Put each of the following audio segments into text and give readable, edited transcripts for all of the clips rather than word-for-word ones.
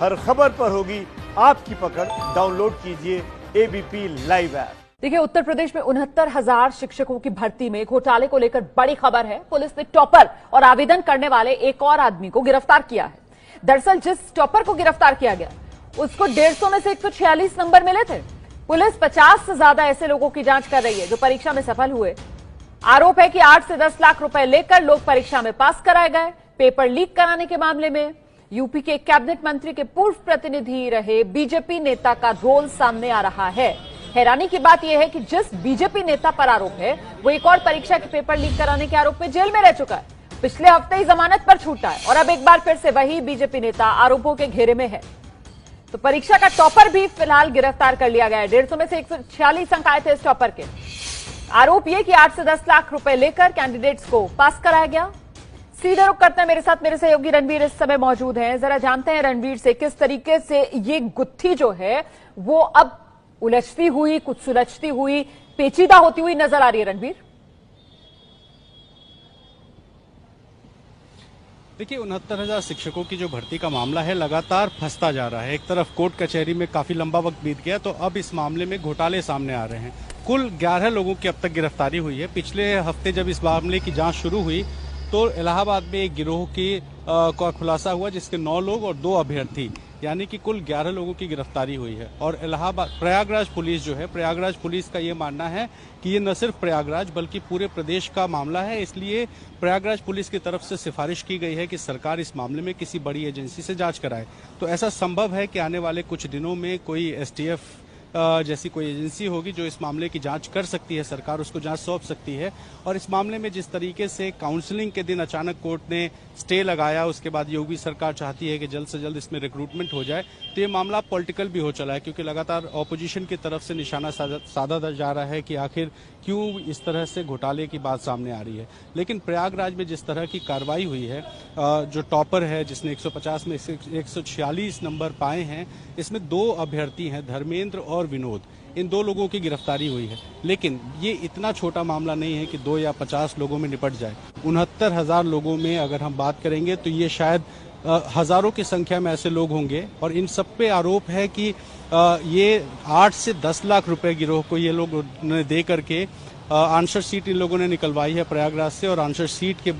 हर खबर पर होगी आपकी पकड़। डाउनलोड कीजिए एबीपी लाइव ऐप। देखिए, उत्तर प्रदेश में 69,000 शिक्षकों की भर्ती में घोटाले को लेकर बड़ी खबर है। पुलिस ने टॉपर और आवेदन करने वाले एक और आदमी को गिरफ्तार किया है। दरअसल जिस टॉपर को गिरफ्तार किया गया उसको 150 में से 146 नंबर मिले थे। पुलिस 50 से ज्यादा ऐसे लोगों की जांच कर रही है जो परीक्षा में सफल हुए। आरोप है कि 8 से 10 लाख रुपए लेकर लोग परीक्षा में पास कराए गए। पेपर लीक कराने के मामले में यूपी के कैबिनेट मंत्री के पूर्व प्रतिनिधि रहे बीजेपी नेता का रोल सामने आ रहा है। हैरानी की बात यह है कि जिस बीजेपी नेता पर आरोप है वो एक और परीक्षा के पेपर लीक कराने के आरोप में जेल में रह चुका है। पिछले हफ्ते ही जमानत पर छूटा है और अब एक बार फिर से वही बीजेपी नेता आरोपों के घेरे में है। तो परीक्षा का टॉपर भी फिलहाल गिरफ्तार कर लिया गया है। 150 में से 146 अंक आए थे इस टॉपर के। आरोप यह कि 8 से 10 लाख रुपए लेकर कैंडिडेट्स को पास कराया गया। सीधे रुख करते हैं, मेरे साथ मेरे सहयोगी रणवीर इस समय मौजूद हैं। जरा जानते हैं रणवीर से किस तरीके से ये गुत्थी जो है वो अब उलझती हुई, कुछ सुलझती हुई, पेचीदा होती हुई नजर आ रही है। रणवीर, देखिए, 69,000 शिक्षकों की जो भर्ती का मामला है लगातार फंसता जा रहा है। एक तरफ कोर्ट कचहरी में काफी लंबा वक्त बीत गया तो अब इस मामले में घोटाले सामने आ रहे हैं। कुल 11 लोगों की अब तक गिरफ्तारी हुई है। पिछले हफ्ते जब इस मामले की जांच शुरू हुई तो इलाहाबाद में एक गिरोह का खुलासा हुआ जिसके 9 लोग और 2 अभ्यर्थी यानी कि कुल 11 लोगों की गिरफ्तारी हुई है। और इलाहाबाद प्रयागराज पुलिस जो है, प्रयागराज पुलिस का ये मानना है कि ये न सिर्फ प्रयागराज बल्कि पूरे प्रदेश का मामला है। इसलिए प्रयागराज पुलिस की तरफ से सिफारिश की गई है कि सरकार इस मामले में किसी बड़ी एजेंसी से जांच कराए। तो ऐसा संभव है कि आने वाले कुछ दिनों में कोई एसटीएफ जैसी कोई एजेंसी होगी जो इस मामले की जांच कर सकती है, सरकार उसको जांच सौंप सकती है। और इस मामले में जिस तरीके से काउंसलिंग के दिन अचानक कोर्ट ने स्टे लगाया, उसके बाद योगी सरकार चाहती है कि जल्द से जल्द इसमें रिक्रूटमेंट हो जाए, तो ये मामला पॉलिटिकल भी हो चला है क्योंकि लगातार ऑपोजिशन की तरफ से निशाना साधा जा रहा है कि आखिर क्यों इस तरह से घोटाले की बात सामने आ रही है। लेकिन प्रयागराज में जिस तरह की कार्रवाई हुई है, जो टॉपर है जिसने 150 में 146 नंबर पाए हैं, इसमें 2 अभ्यर्थी हैं, धर्मेंद्र और विनोद। इन 2 लोगों की गिरफ्तारी हुई है। लेकिन ये इतना छोटा मामला नहीं है कि 2 या 50 लोगों में निपट जाए। 69,000 लोगों में अगर हम बात करेंगे तो ये शायद हजारों की संख्या में ऐसे लोग होंगे। और इन सब पे आरोप है कि ये 8 से 10 लाख रुपए गिरोह को ये लोग ने दे करके आंसर सीट इन लोगों ने निकलवाई है प्रयागराज से, और आंसर सीट के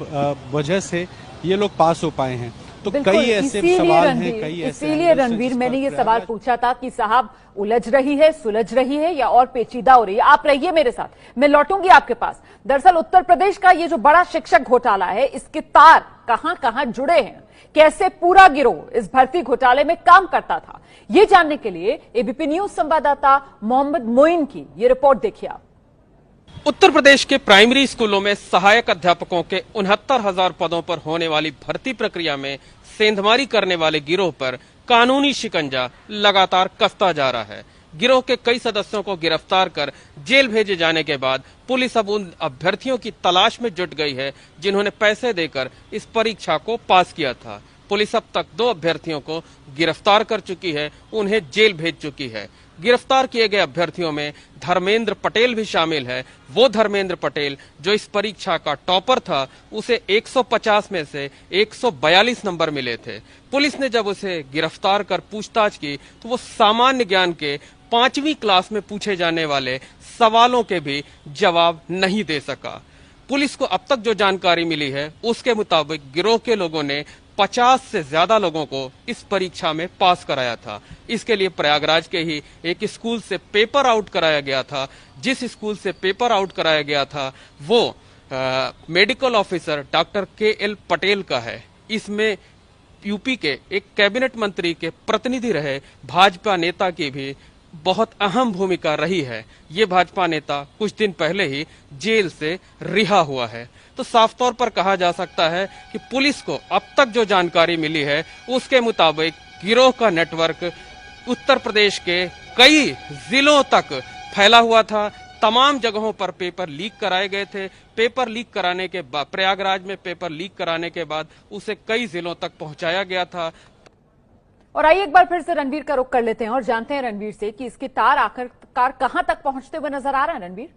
वजह से ये लोग पास हो पाए हैं। तो कई ऐसे सवाल हैं, कई ऐसे। इसीलिए रणवीर, मैंने ये सवाल पूछा था कि साहब उलझ रही है, सुलझ रही है या और पेचीदा हो रही है। आप रहिए मेरे साथ, मैं लौटूंगी आपके पास। दरअसल उत्तर प्रदेश का ये जो बड़ा शिक्षक घोटाला है, इसके तार कहां कहां जुड़े हैं, कैसे पूरा गिरोह इस भर्ती घोटाले में काम करता था, ये जानने के लिए एबीपी न्यूज संवाददाता मोहम्मद मोइन की ये रिपोर्ट देखिए आप। उत्तर प्रदेश के प्राइमरी स्कूलों में सहायक अध्यापकों के 69,000 पदों पर होने वाली भर्ती प्रक्रिया में सेंधमारी करने वाले गिरोह पर कानूनी शिकंजा लगातार कसता जा रहा है। गिरोह के कई सदस्यों को गिरफ्तार कर जेल भेजे जाने के बाद पुलिस अब उन अभ्यर्थियों की तलाश में जुट गई है जिन्होंने पैसे देकर इस परीक्षा को पास किया था। पुलिस अब तक 2 अभ्यर्थियों को गिरफ्तार कर चुकी है, उन्हें जेल भेज चुकी है। गिरफ्तार किए गए अभ्यर्थियों में धर्मेंद्र पटेल भी शामिल है। वो धर्मेंद्र पटेल जो इस परीक्षा का टॉपर था, उसे 150 में से 142 नंबर मिले थे। पुलिस ने जब उसे गिरफ्तार कर पूछताछ की तो वो सामान्य ज्ञान के 5वीं क्लास में पूछे जाने वाले सवालों के भी जवाब नहीं दे सका। पुलिस को अब तक जो जानकारी मिली है उसके मुताबिक गिरोह के लोगों ने 50 से ज्यादा लोगों को इस परीक्षा में पास कराया था। इसके लिए प्रयागराज के ही एक स्कूल से पेपर आउट कराया गया था। जिस स्कूल से पेपर आउट कराया गया था वो medical officer doctor KL Patel का है। इसमें यूपी के एक कैबिनेट मंत्री के प्रतिनिधि रहे भाजपा नेता की भी बहुत अहम भूमिका रही है। ये भाजपा नेता कुछ दिन पहले ही जेल से रिहा हुआ है। तो साफ तौर पर कहा जा सकता है कि पुलिस को अब तक जो जानकारी मिली है उसके मुताबिक गिरोह का नेटवर्क उत्तर प्रदेश के कई जिलों तक फैला हुआ था। तमाम जगहों पर पेपर लीक कराए गए थे। पेपर लीक कराने के बाद प्रयागराज में पेपर लीक कराने के बाद उसे कई जिलों तक पहुंचाया गया था। और आइए एक बार फिर से रणवीर का रुख कर लेते हैं और जानते हैं रणवीर से कि इसके तार आखिरकार कहां तक पहुंचते हुए नजर आ रहे हैं। रणवीर,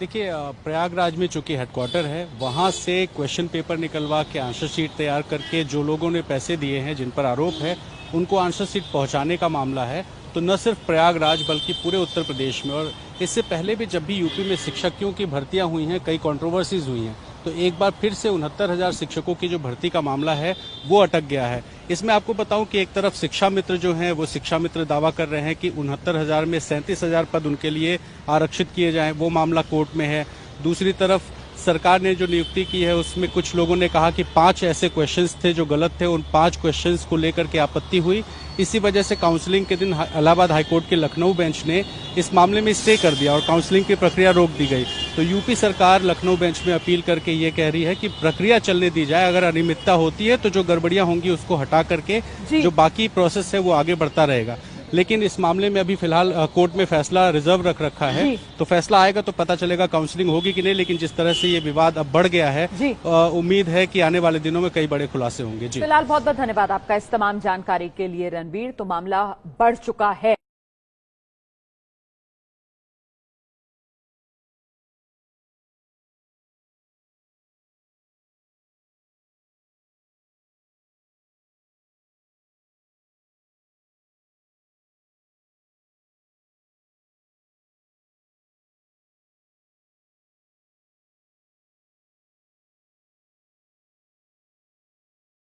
देखिए, प्रयागराज में चूंकि हेडक्वार्टर है, वहां से क्वेश्चन पेपर निकलवा के आंसर शीट तैयार करके जो लोगों ने पैसे दिए हैं, जिन पर आरोप है, उनको आंसर शीट पहुंचाने का मामला है। तो न सिर्फ प्रयागराज बल्कि पूरे उत्तर प्रदेश में, और इससे पहले भी जब भी यूपी में शिक्षकों की भर्तियां हुई हैं, कई कंट्रोवर्सीज हुई हैं, तो एक बार फिर से 69,000 शिक्षकों की जो भर्ती का मामला है वो अटक गया है। इसमें आपको बताऊं कि एक तरफ शिक्षा मित्र जो हैं वो शिक्षा मित्र दावा कर रहे हैं कि 69,000 में 37,000 पद उनके लिए आरक्षित किए जाएं, वो मामला कोर्ट में है। दूसरी तरफ सरकार ने जो नियुक्ति की है उसमें कुछ लोगों ने कहा कि 5 ऐसे क्वेश्चंस थे जो गलत थे, उन 5 क्वेश्चंस को लेकर के आपत्ति हुई। इसी वजह से काउंसलिंग के दिन इलाहाबाद हाईकोर्ट के लखनऊ बेंच ने इस मामले में स्टे कर दिया और काउंसलिंग की प्रक्रिया रोक दी गई। तो यूपी सरकार लखनऊ बेंच में अपील करके ये कह रही है कि प्रक्रिया चलने दी जाए, अगर अनियमितता होती है तो जो गड़बड़ियां होंगी उसको हटा करके जो बाकी प्रोसेस है वो आगे बढ़ता रहेगा। लेकिन इस मामले में अभी फिलहाल कोर्ट में फैसला रिजर्व रख रखा है, तो फैसला आएगा तो पता चलेगा काउंसलिंग होगी कि नहीं। लेकिन जिस तरह से ये विवाद अब बढ़ गया है, उम्मीद है कि आने वाले दिनों में कई बड़े खुलासे होंगे। जी फिलहाल बहुत बहुत धन्यवाद आपका इस तमाम जानकारी के लिए रणवीर। तो मामला बढ़ चुका है।